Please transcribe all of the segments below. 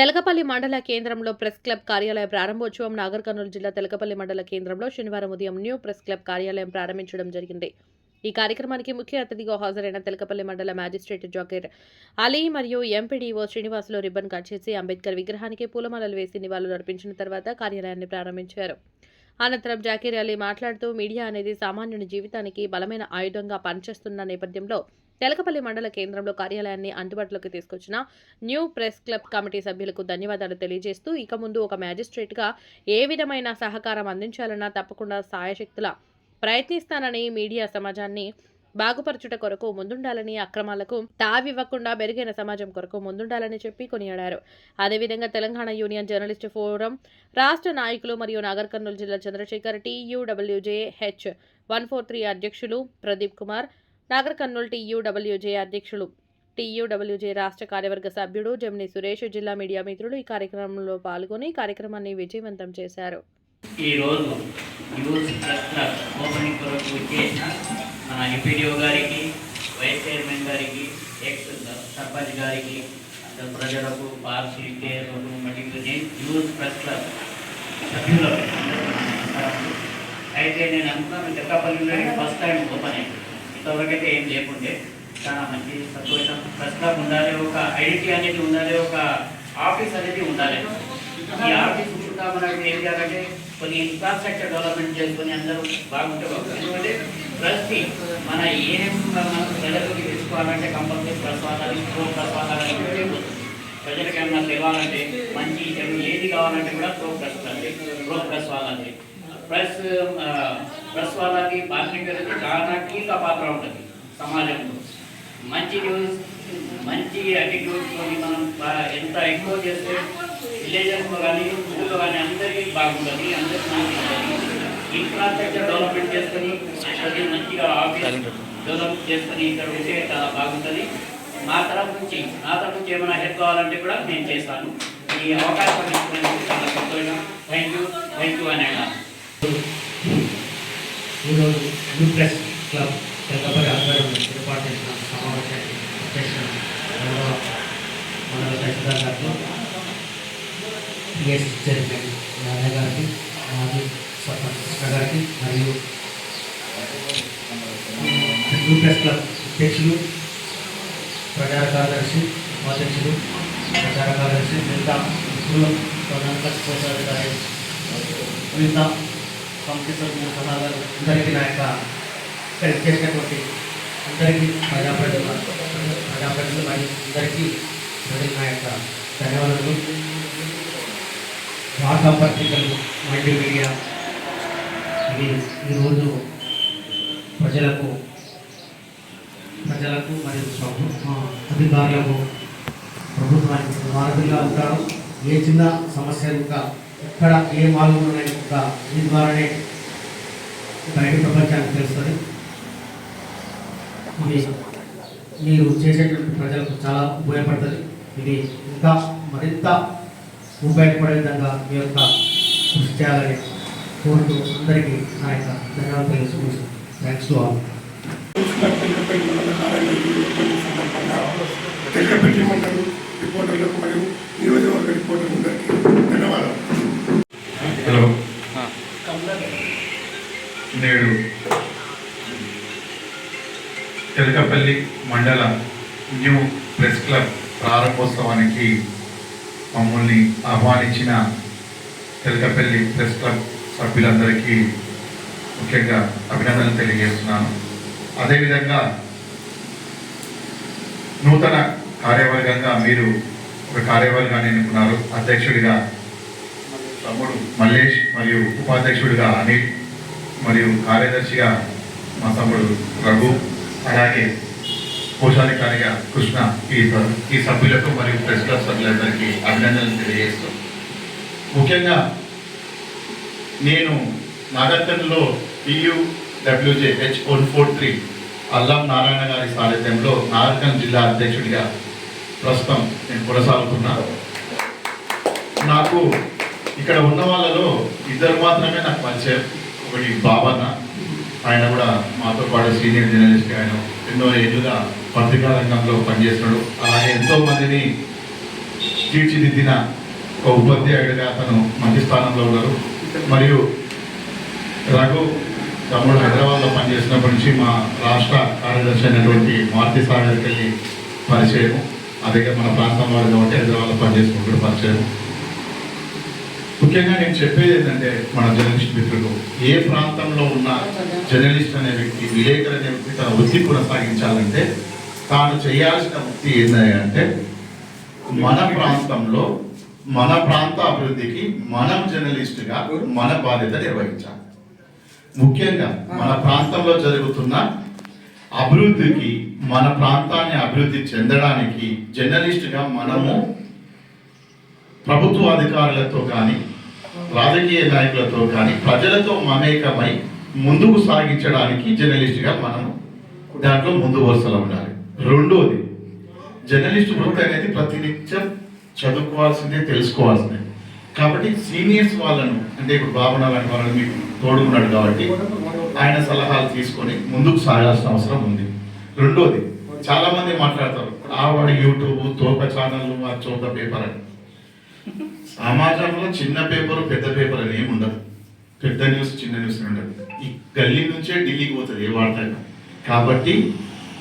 తెలకపల్లి మండల కేంద్రంలో press club కార్యాలయ ప్రారంభోత్సవం నాగర్ కర్నూలు జిల్లా తెలకపల్లి మండల కేంద్రంలో శనివారం ఉదయం న్యూ ప్రెస్ క్లబ్ కార్యాలయం ప్రారంభించడం జరిగింది. ఈ కార్యక్రమానికి ముఖ్య అతిథిగా హాజరైన తెలకపల్లి మండల మ్యాజిస్ట్రేట్ జాకీర్ అలీ మరియు ఎంపీడీఓ శ్రీనివాసులు రిబ్బన్ కట్ చేసి అంబేద్కర్ విగ్రహానికి పూలమాలలు వేసి నివాళులు అర్పించిన తర్వాత కార్యాలయాన్ని ప్రారంభించారు. అనంతరం జాకీర్ అలీ మాట్లాడుతూ మీడియా అనేది సామాన్యుని జీవితానికి బలమైన ఆయుధంగా పనిచేస్తున్న నేపథ్యంలో తెలకపల్లి మండల కేంద్రంలో కార్యాలయాన్ని అందుబాటులోకి తీసుకొచ్చిన న్యూ ప్రెస్ క్లబ్ కమిటీ సభ్యులకు ధన్యవాదాలు తెలియజేస్తూ ఇక ముందు ఒక మ్యాజిస్ట్రేట్గా ఏ విధమైన సహకారం అందించాలన్నా తప్పకుండా సాయశక్తుల ప్రయత్నిస్తానని, మీడియా సమాజాన్ని బాగుపరచుట కొరకు ముందుండాలని, అక్రమాలకు తావివ్వకుండా మెరుగైన సమాజం కొరకు ముందుండాలని చెప్పి కొనియాడారు. అదేవిధంగా తెలంగాణ యూనియన్ జర్నలిస్ట్ ఫోరం రాష్ట్ర నాయకులు మరియు నాగర్ కర్నూలు జిల్లా చంద్రశేఖర్ TUWJH 143 అధ్యక్షులు ప్రదీప్ కుమార్, నాగర్ కర్నూలు TUWJ అధ్యక్షులు TUWJ రాష్ట్ర కార్యవర్గ సభ్యుడు జమిని సురేష్, జిల్లా మీడియా మిత్రులు ఈ కార్యక్రమంలో పాల్గొని కార్యక్రమాన్ని విజయవంతం చేశారు. ఈరోజు యూత్ ప్రెస్ క్లబ్ ఓపెనింగ్ కొరకు వచ్చేసిన మన ఎంపీడీఓ గారికి, వైస్ చైర్మన్ గారికి, ఎక్స్ సర్పంచ్ గారికి, ప్రజలకు, పార్టీ కేర్లకు మరియు యూత్ ప్రెస్ క్లబ్ సభ్యులకు అయితే నేను అనుకున్నాను తెలకపల్లిలో ఫస్ట్ టైం ఓపెన్ అయింది. ఇంతవరకైతే ఏం లేకుండే. చాలా మంచి సంతోషం. ప్రెస్ క్లబ్ ఉండాలి, ఒక ఐడెంటిటీ అనేది ఉండాలి, ఒక ఆఫీస్ అనేది ఉండాలి. ఈ ఆఫీస్ కూడా మనకి ఏం చేయాలంటే కొన్ని ఇన్ఫ్రాస్ట్రక్చర్ డెవలప్మెంట్ చేసుకొని అందరూ బాగుంటే ఎందుకంటే ప్రెస్ని మన ఏం ప్రజలకు తెచ్చుకోవాలంటే కంపల్సరీ ప్రెస్ వాడాలి, ప్రెస్ వాడాలని ప్రజలకు ఏమన్నా తెలియాలంటే మంచి ఏది కావాలంటే కూడా ప్రెస్ వాడాలి. ప్రెస్ వాళ్ళకి పాత్రికలకి చాలా కీలక పాత్ర ఉంటుంది సమాజంలో. మంచి న్యూస్, మంచి యాటిట్యూడ్తో మనం ఎంత ఎక్కువ చేస్తే విలేజెస్లో కానీ, ఊళ్ళో కానీ అందరికీ బాగుంటుంది, అందరికీ మంచి ఇన్ఫ్రాస్ట్రక్చర్ డెవలప్మెంట్ చేసుకొని ప్రతి మంచిగా ఆఫీస్ డెవలప్ చేసుకొని ఇక్కడ ఉంటే చాలా బాగుంటుంది. నా తరఫు నుంచి ఏమైనా హెల్ప్ కావాలంటే కూడా నేను చేస్తాను. ఈ అవకాశం ఇచ్చినందుకు చాలా సంతోషం. థ్యాంక్ యూ అని అన్నాను. ఈరోజు న్యూ ప్రెస్ క్లబ్ తెలకపల్లి ఆధ్వర్యంలో ఏర్పాటు చేసిన సమావేశానికి అధ్యక్షుడు మండల తహసీల్దార్ గారికి, పిఎస్ చైర్మన్ నారాయణ గారికి, మాజీ సర్పంచ్ కృష్ణ గారికి మరియు న్యూ ప్రెస్ క్లబ్ అధ్యక్షులు, ప్రచార కార్యదర్శి, ఉపాధ్యక్షులు, ప్రచార కార్యదర్శి, మిగతా మిత్రులు, కోశాధికారి, మిగతా కమిటీ సభ్యులు, సలహాదారు అందరికీ నా యొక్క ఇక్కడికి చేసినటువంటి అందరికీ ప్రజాప్రతినిధులు మరియు అందరికీ నా యొక్క ధన్యవాదాలు. వార్తా పత్రికలు, మీడియా ఇది ఈరోజు ప్రజలకు మరియు అధికారులకు, ప్రభుత్వానికి వారధిగా ఉంటారు. ఏ చిన్న సమస్య ఇంకా ఎక్కడ ఏ మార్గంలో ఇంకా ఈ ద్వారానే బయట ప్రపంచానికి తెలుస్తుంది. ఇది మీరు చేసేటువంటి ప్రజలకు చాలా ఉపయోగపడుతుంది. ఇది ఇంకా మరింత ఉపయోగపడే విధంగా మీ యొక్క కృషి చేయాలని కోరుతూ అందరికీ నా యొక్క ధన్యవాదాలు తెలుసుకుంటున్నాను. Thanks to all. తెలకపల్లి మండలం రిపోర్టర్లకు మరియు నియోజకవర్గ రిపోర్టర్లందరికీ ధన్యవాదాలు. హలో, నేడు తెలకపల్లి మండల న్యూ ప్రెస్ క్లబ్ ప్రారంభోత్సవానికి మమ్మల్ని ఆహ్వానించిన తెలకపల్లి ప్రెస్ క్లబ్ సభ్యులందరికీ ముఖ్యంగా అభినందనలు తెలియజేస్తున్నాను. అదేవిధంగా నూతన కార్యవర్గంగా మీరు ఒక కార్యవర్గాన్ని ఎన్నుకున్నారు. అధ్యక్షుడిగా తమ్ముడు మల్లేష్ మరియు ఉపాధ్యక్షుడిగా అనిల్ మరియు కార్యదర్శిగా మా తమ్ముడు రఘు, అలాగే కోశాధికారిగా కృష్ణ. ఈ సభ్యులకు మరియు ప్రెస్ క్లబ్ సభ్యులందరికీ అభినందనలు తెలియజేస్తూ ముఖ్యంగా నేను నాగర్ కర్నూలులో TUWJH 143 అల్లం నారాయణ గారి సారథ్యంలో నాగర్ కర్నూలు జిల్లా అధ్యక్షుడిగా ప్రస్తుతం నేను కొనసాగుతున్నాను. నాకు ఇక్కడ ఉన్న వాళ్ళలో ఇద్దరు మాత్రమే నాకు పరిచయం. ఒకటి బాబన్న, ఆయన కూడా మాతో పాటు సీనియర్ జర్నలిస్ట్. ఆయన ఎన్నో ఏళ్ళుగా పత్రికా రంగంలో పనిచేస్తున్నాడు. అలాగే ఎంతోమందిని తీర్చిదిద్దిన ఒక ఉపాధ్యాయుడిగా అతను మంచి స్థానంలో ఉన్నారు. మరియు రఘు తమ్ముడు హైదరాబాద్లో పనిచేసినప్పటి నుంచి మా రాష్ట్ర కార్యదర్శి అయినటువంటి మారుతి సాగర్కి వెళ్ళి పరిచయం. అదే మన ప్రాంతం వాడు కాబట్టి హైదరాబాద్లో పనిచేసుకుంటూ పరిచయం. ముఖ్యంగా నేను చెప్పేది ఏంటంటే మన జర్నలిస్ట్ మిత్రులు, ఏ ప్రాంతంలో ఉన్న జర్నలిస్ట్ అనే వ్యక్తి, విలేకరు అనే వ్యక్తి తన వృత్తి కొనసాగించాలంటే తాను చేయాల్సిన వృత్తి ఏంటంటే మన ప్రాంతంలో మన ప్రాంత అభివృద్ధికి మనం జర్నలిస్టుగా మన బాధ్యత నిర్వహించాలి. ముఖ్యంగా మన ప్రాంతంలో జరుగుతున్న అభివృద్ధికి, మన ప్రాంతాన్ని అభివృద్ధి చెందడానికి జర్నలిస్టుగా మనము ప్రభుత్వ అధికారులతో కానీ రాజకీయ నాయకులతో కానీ ప్రజలతో మమేకమై ముందుకు సాగించడానికి జర్నలిస్టుగా మనము దాంట్లో ముందు వరుసలో ఉండాలి. రెండోది, జర్నలిస్ట్ వృత్తి అనేది ప్రతినిత్యం చదువుకోవాల్సిందే, తెలుసుకోవాల్సిందే. కాబట్టి సీనియర్స్ వాళ్ళను, అంటే ఇప్పుడు బాబునా లాంటి వాళ్ళని మీకు తోడుకున్నాడు కాబట్టి ఆయన సలహాలు తీసుకొని ముందుకు సాగాల్సిన అవసరం ఉంది. రెండోది, చాలా మంది మాట్లాడతారు ఆవాడి యూట్యూబ్, తోక ఛానళ్ళు, ఆ చోక పేపర్ అని. సమాజంలో చిన్న పేపర్ పెద్ద పేపర్ అని ఏమి ఉండదు. పెద్ద న్యూస్ చిన్న న్యూస్ ఉండదు. ఈ గల్లీ నుంచే ఢిల్లీకి పోతుంది ఏ వార్త అయినా. కాబట్టి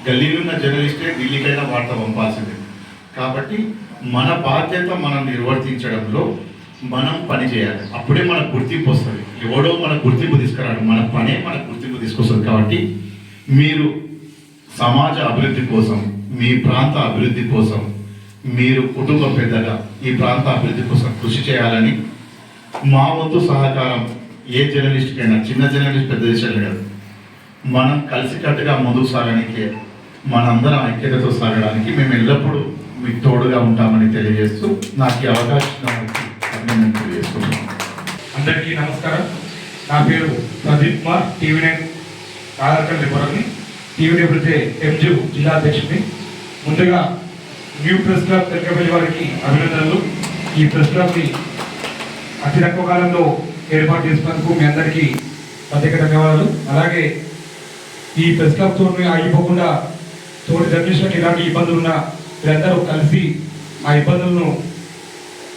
గల్లీలో ఉన్న జర్నలిస్టే ఢిల్లీకైనా వార్త పంపాల్సిందే. కాబట్టి మన బాధ్యత మనం నిర్వర్తించడంలో మనం పని చేయాలి. అప్పుడే మనకు గుర్తింపు వస్తుంది. ఎవడో మన గుర్తింపు తీసుకురాడు, మన పనే మనకు గుర్తింపు తీసుకొస్తుంది. కాబట్టి మీరు సమాజ అభివృద్ధి కోసం, మీ ప్రాంత అభివృద్ధి కోసం, మీరు కుటుంబ పెద్దగా ఈ ప్రాంత అభివృద్ధి కోసం కృషి చేయాలని మా వంతు సహకారం ఏ జర్నలిస్ట్కైనా, చిన్న జర్నలిస్ట్ పెద్ద విషయాలు కాదు, మనం కలిసికట్టుగా ముందుకు సాగడానికి, మనందరం ఐక్యతతో సాగడానికి మేము ఎల్లప్పుడూ మీకు తోడుగా ఉంటామని తెలియజేస్తూ నాకు ఈ అవకాశం అభినందనలు తెలియజేస్తున్నాను. అందరికీ నమస్కారం. నా పేరు ప్రదీప్ కుమార్, టీవీ9 ఆధార్కల్ రిపోర్టర్ని, టీవీ9 ప్రతి ఎంజీ జిల్లా అధ్యక్షుడిని. ముందుగా న్యూ ప్రెస్ క్లబ్ తెలకపల్లి వారికి అభినందనలు. ఈ ప్రెస్ క్లబ్ని అతి తక్కువ కాలంలో ఏర్పాటు చేసినందుకు మీ అందరికీ ప్రత్యేక ధన్యవాదాలు. అలాగే ఈ ప్రెస్ క్లబ్ తోటి ఆగిపోకుండా తోటి జర్నలిస్టులకు ఎలాంటి ఇబ్బందులు ఉన్నా మీరందరూ కలిసి ఆ ఇబ్బందులను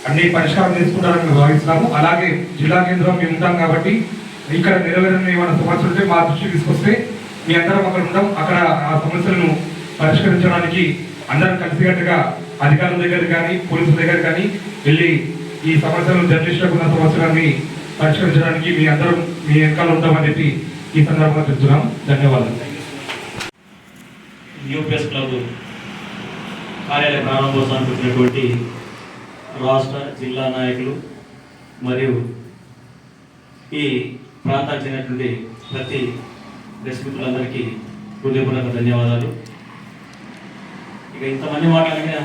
అన్ని పరిష్కారం చేసుకుంటారని మేము భావిస్తున్నాము. అలాగే జిల్లా కేంద్రం మేము ఉంటాం కాబట్టి ఇక్కడ నెరవేరని ఏమైనా సమస్యలు ఉంటే మా దృష్టికి తీసుకొస్తే మీ అందరం అక్కడ ఉంటాం. అక్కడ ఆ సమస్యలను పరిష్కరించడానికి అందరం కలిసికట్టుగా అధికారుల దగ్గర కానీ పోలీసుల దగ్గర కానీ వెళ్ళి ఈ సమస్యలను జర్నలిస్టులకు ఉన్న సమస్యలన్నీ పరిష్కరించడానికి మీ అందరం మీ వెనకాల ఉంటామని చెప్పి ఈ సందర్భంగా చెప్తున్నాం. ధన్యవాదాలు. న్యూ ప్రెస్ క్లబ్ కార్యాలయ ప్రారంభోత్సవానికి వచ్చినటువంటి రాష్ట్ర జిల్లా నాయకులు మరియు ఈ ప్రాంతానికి చెందినటువంటి ప్రతి ప్రెస్ మిత్రులందరికీ హృదయపూర్వక ధన్యవాదాలు. ఇక ఇంతమంది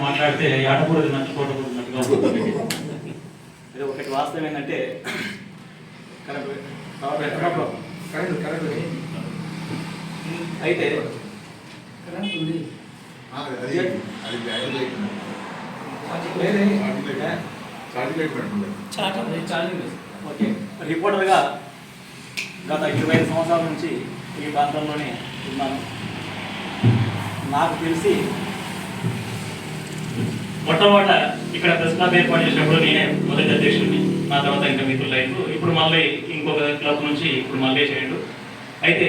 మాట్లాడితే ఆటపూరది నచ్చపోటపోతున్నట్టుగా ఉంటుంది. ఇది ఒకటి వాస్తవం ఏంటంటే అయితే ఓకే, రిపోర్టర్గా గత 25 సంవత్సరాల నుంచి ఈ ప్రాంతంలోనే ఉన్నాను. నాకు తెలిసి మొట్టమొదట ఇక్కడ ప్రెస్ క్లబ్ ఏర్పాటు చేసినప్పుడు నేనే మొదటి అధ్యక్షుడిని. నా తర్వాత ఇంకా మిత్రులు అయ్యారు. ఇప్పుడు మళ్ళీ ఇంకొక క్లబ్ నుంచి ఇప్పుడు మళ్ళీ చేయండు. అయితే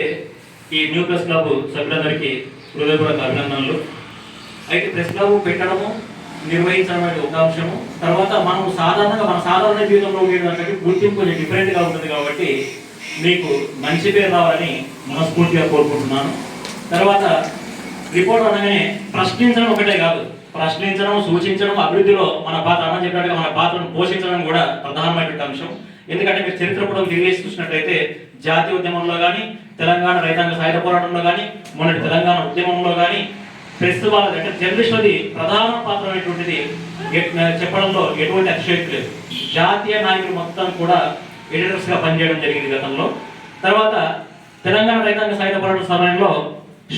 ఈ న్యూ ప్రెస్ క్లబ్ సభ్యులందరికీ హృదయపూర్వక అభినందనలు. అయితే ప్రెస్ క్లబ్ పెట్టడము, నిర్వహించడం అనేది ఒక అంశము. తర్వాత మనం సాధారణంగా మన సాధారణ జీవితంలో ఉండేదానికి గుర్తింపు కొంచెం డిఫరెంట్గా ఉంటుంది. కాబట్టి మీకు మంచి పేరు రావాలని మనస్ఫూర్తిగా కోరుకుంటున్నాను. తర్వాత రిపోర్ట్ అనగానే ప్రశ్నించడం ఒకటే కాదు, ప్రశ్నించడం, సూచించడం, అభివృద్ధిలో మన పాత్ర అన్న చెప్పినట్టుగా మన పాత్రను పోషించడం కూడా ప్రధానమైనటువంటి అంశం. ఎందుకంటే మీరు చరిత్ర కూడా తిరిగేసి చూసినట్లయితే జాతీయ ఉద్యమంలో కానీ, తెలంగాణ రైతాంగ సాయుధ పోరాటంలో కానీ, మొన్నటి తెలంగాణ ఉద్యమంలో కానీ ప్రెస్ వాళ్ళది అంటే జర్నలిస్టులది ప్రధాన పాత్ర అనేటువంటిది చెప్పడంలో ఎటువంటి అతిశయోక్తి లేదు. జాతీయ నాయకులు మొత్తం కూడా ఎడిటర్స్గా పనిచేయడం జరిగింది గతంలో. తర్వాత తెలంగాణ రైతాంగ సాయుధ పోరాట సమయంలో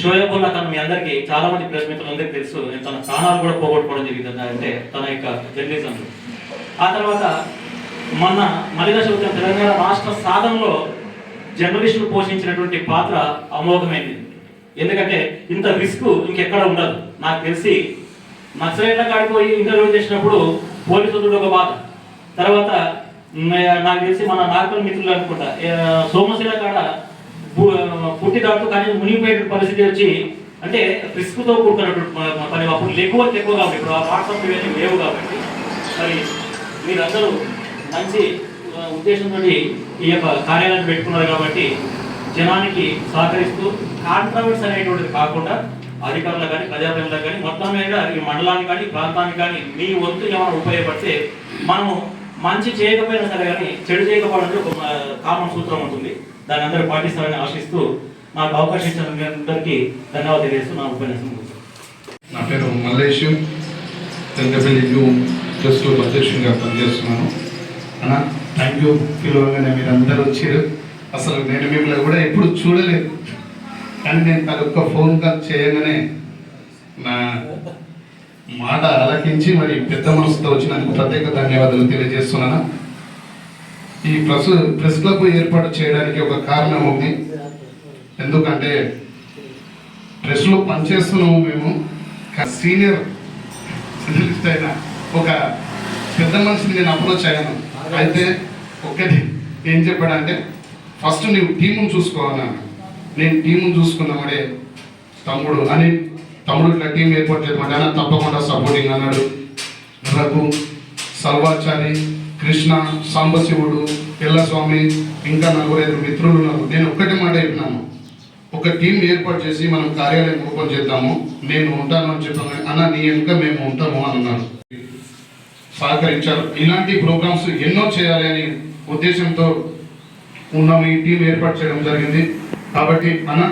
షోయబుల్లా ఖాన్ మీ అందరికీ చాలా మంది ప్రెస్ మిత్రులందరికీ తెలుసు, తన ప్రాణాలు కూడా పోగొట్టుకోవడం జరిగింది అంటే తన యొక్క జర్నలిజం. ఆ తర్వాత మొన్న మలిదశ ఉద్యమం తెలంగాణ రాష్ట్ర సాధనలో జర్నలిస్టులు పోషించినటువంటి పాత్ర అమోఘమైంది. ఎందుకంటే ఇంత రిస్క్ ఇంకెక్కడ ఉండదు. నాకు తెలిసి నక్సలైట్ల కాడిపోయి ఇంటర్వ్యూ చేసినప్పుడు పోలీసులు ఒక బాధ. తర్వాత నాకు తెలిసి మన నార్కల్ మిత్రులు అనుకుంటా సోమశిల కాడ పుట్టి దాటుతూ కానీ మునిగిపోయే పరిస్థితి వచ్చి, అంటే రిస్క్తో కూడుకున్నట్టు పని. అప్పుడు ఎక్కువ కాబట్టి ఇప్పుడు ఆ వాట్సాప్ ఇవన్నీ లేవు కాబట్టి మరి మీరందరూ మంచి ఉద్దేశంతో ఈ యొక్క కార్యాలయాన్ని పెట్టుకున్నారు కాబట్టి జనానికి సహకరిస్తూ కాంట్రవర్సీ అనేటువంటిది కాకుండా అధికారులకు కానీ ప్రజాప్రతినిధులకు కానీ మొత్తం మీద ఈ మండలానికి కానీ ప్రాంతానికి కానీ మీ వంతు ఏమైనా ఉపయోగపడితే మనము మంచి చేయకపోయినా సరే కానీ చెడు చేయకపోవడానికి ఒక కామన్ సూత్రం ఉంటుంది. దాన్ని అందరూ పాటిస్తారని ఆశిస్తూ నాకు అవకాశం ఇచ్చిన మీ అందరికీ ధన్యవాదాలు తెలియజేస్తూ నా ఉపన్యాసం. నా పేరు Mallesh, Telangana new press club అధ్యక్షునిగా పనిచేస్తున్నాను. అన్న థ్యాంక్ యూ. పిలవగానే మీరు అందరూ వచ్చారు. అసలు నేను మిమ్మల్ని కూడా ఎప్పుడు చూడలేదు, కానీ నేను తన ఒక్క ఫోన్ కాల్ చేయగానే నా మాట ఆలకించి మరి పెద్ద మనసుతో వచ్చినందుకు ప్రత్యేక ధన్యవాదాలు తెలియజేస్తున్నాను. ఈ ప్రెస్ క్లబ్ ఏర్పాటు చేయడానికి ఒక కారణం ఉంది. ఎందుకంటే ప్రెస్లో పనిచేస్తున్నాము మేము. సీనియర్ జర్నలిస్ట్ అయిన ఒక పెద్ద మనిషిని నేను అప్రోచ్ అయ్యాను. అయితే ఒక్కటి ఏం చెప్పాడంటే, ఫస్ట్ నీవు టీమును చూసుకోవాలన్నా. నేను టీమును చూసుకున్నామడే తమ్ముడు ఇట్లా టీం ఏర్పాటు చేయమంటే అన్న తప్పకుండా సపోర్టింగ్ అన్నాడు. రఘు, సల్వాచారి, కృష్ణ, సాంబశివుడు, ఎల్లస్వామి, ఇంకా 4-5 మిత్రులు ఉన్నారు. నేను ఒక్కటి మాట చెప్పినాను, ఒక టీం ఏర్పాటు చేసి మనం కార్యాలయం ఓపెన్ చేద్దాము, నేను ఉంటాను అని చెప్పాను. అన్న నీ వెనుక మేము ఉంటాము అని అన్నాను. సహకరించారు. ఇలాంటి ప్రోగ్రామ్స్ ఎన్నో చేయాలి అని ఉద్దేశంతో ఉన్నాము. ఈ టీం ఏర్పాటు చేయడం జరిగింది. కాబట్టి అన్న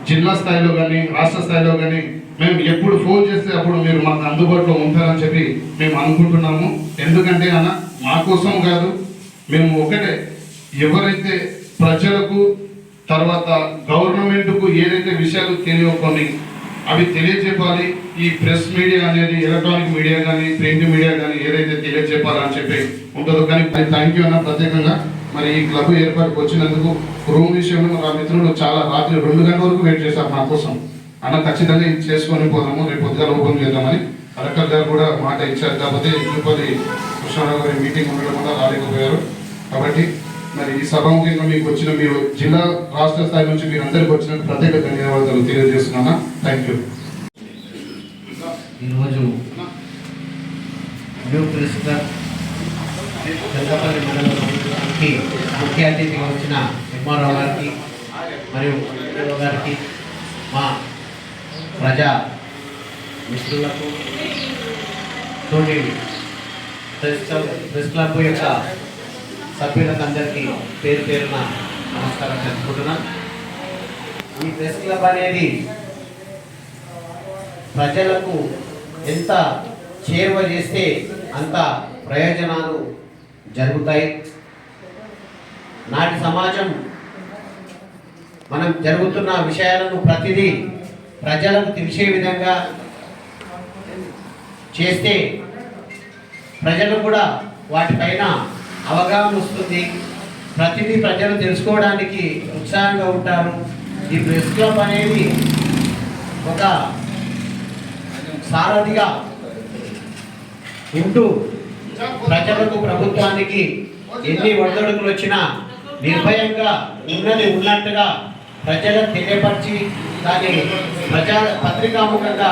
జిల్లా స్థాయిలో కానీ రాష్ట్ర స్థాయిలో కానీ మేము ఎప్పుడు ఫోన్ చేస్తే అప్పుడు మీరు మాకు అందుబాటులో ఉంటారని చెప్పి మేము అనుకుంటున్నాము. ఎందుకంటే అన్న మా కోసం కాదు, మేము ఒకటే, ఎవరైతే ప్రజలకు తర్వాత గవర్నమెంట్కు ఏదైతే విషయాలు తెలియకొని అవి తెలియజెప్పాలి. ఈ ప్రెస్ మీడియా అనేది ఎలక్ట్రానిక్ మీడియా కానీ ప్రింట్ మీడియా కానీ ఏదైతే తెలియజెప్పాలని చెప్పి ఉంటుందో. కానీ థ్యాంక్ యూ అన్న ప్రత్యేకంగా. మరి ఈ క్లబ్ ఏర్పాటుకు వచ్చినందుకు రూమ్ విషయంలో మా మిత్రులు చాలా రాత్రి 2 గంటల వరకు వెయిట్ చేశారు నా కోసం. అన్న ఖచ్చితంగా ఇది చేసుకొని పోదాము, రేపు పొద్దుగా ఓపెన్ చేద్దామని కలెక్టర్ గారు కూడా మాట ఇచ్చారు. కాకపోతే తిరుపతి కృష్ణారావు గారి మీటింగ్ ఉండడం వల్ల రాలేకపోయారు. కాబట్టి మరి ఈ సభాముఖంగా మీకు వచ్చిన మీరు జిల్లా రాష్ట్ర స్థాయి నుంచి మీరు అందరికి వచ్చినట్టు ప్రత్యేక ధన్యవాదాలు తెలియజేస్తున్నాను. Thank you. ఈరోజు న్యూ ప్రెస్ క్లబ్ తెలంగాణ మండలానికి ముఖ్య అతిథిగా వచ్చిన ఎంఆర్ఓ గారికి మరియు ఎంఆర్ఓ గారికి, మా ప్రజా మిత్రులకు, తోటి ప్రెస్ క్లబ్ యొక్క సభ్యులకు అందరికీ పేరు పేరున నమస్కారం తెలుపుకుంటున్నాను. ఈ ప్రెస్ క్లబ్ అనేది ప్రజలకు ఎంత చేరువ చేస్తే అంత ప్రయోజనాలు జరుగుతాయి. నాటి సమాజం మనం జరుగుతున్న విషయాలను ప్రతిదీ ప్రజలకు తెలిసే విధంగా చేస్తే ప్రజలు కూడా వాటిపైన అవగాహన వస్తుంది. ప్రతిదీ ప్రజలు తెలుసుకోవడానికి ఉత్సాహంగా ఉంటారు. ఈ ప్రెస్ క్లబ్ అనేది ఒక సారథిగా ఉంటూ ప్రజలకు ప్రభుత్వానికి ఎన్ని ఒడిదుడుకులు వచ్చినా నిర్భయంగా ఉన్నది ఉన్నట్టుగా ప్రజలకు తెలియపరిచి దాన్ని పత్రికాముఖంగా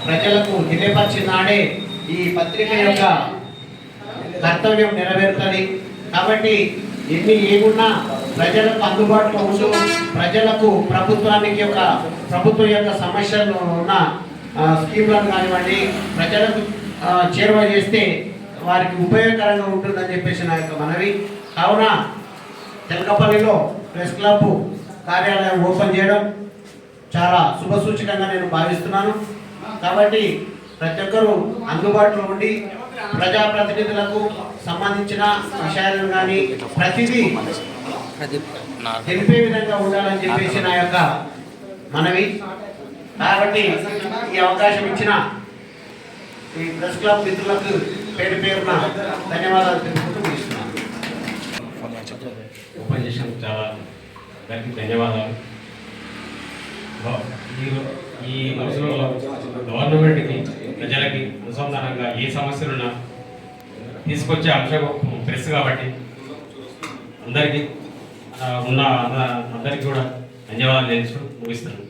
ప్రజలకు తెలియపరిచిన నాడే ఈ పత్రిక యొక్క కర్తవ్యం నెరవేరుతుంది. కాబట్టి ఎన్ని ఏమున్నా ప్రజలకు అందుబాటులో ఉంటూ ప్రజలకు ప్రభుత్వం యొక్క సమస్యలు ఉన్న స్కీమ్లను కానివ్వండి ప్రజలకు చేరువ చేస్తే వారికి ఉపయోగకరంగా ఉంటుందని చెప్పేసి నా యొక్క మనవి. కావున తెలకపల్లిలో ప్రెస్ క్లబ్ కార్యాలయం ఓపెన్ చేయడం చాలా శుభసూచకంగా నేను భావిస్తున్నాను. కాబట్టి ప్రతి ఒక్కరూ అందుబాటులో ఉండి ప్రజాప్రతినిధులకు సంబంధించిన విషయాలను కానీ ప్రతిదీ తెలిపే విధంగా ఉండాలని చెప్పేసి నా యొక్క మనవి. కాబట్టి ఈ అవకాశం ఇచ్చిన ఈ ప్రెస్ క్లబ్ మిత్రులకు పేరు పేరున ధన్యవాదాలు తెలుపుతూ ముగిస్తున్నాను. ఓపెన్ చేసిన చాలా దానికి ధన్యవాదాలు. ఈ రోజుల్లో గవర్నమెంట్కి ప్రజలకి అనుసంధానంగా ఏ సమస్యలున్నా తీసుకొచ్చే అంశం ప్రెస్ కాబట్టి అందరికీ ఉన్న అందరికీ కూడా ధన్యవాదాలు తెలుస్తూ ముగిస్తున్నాను.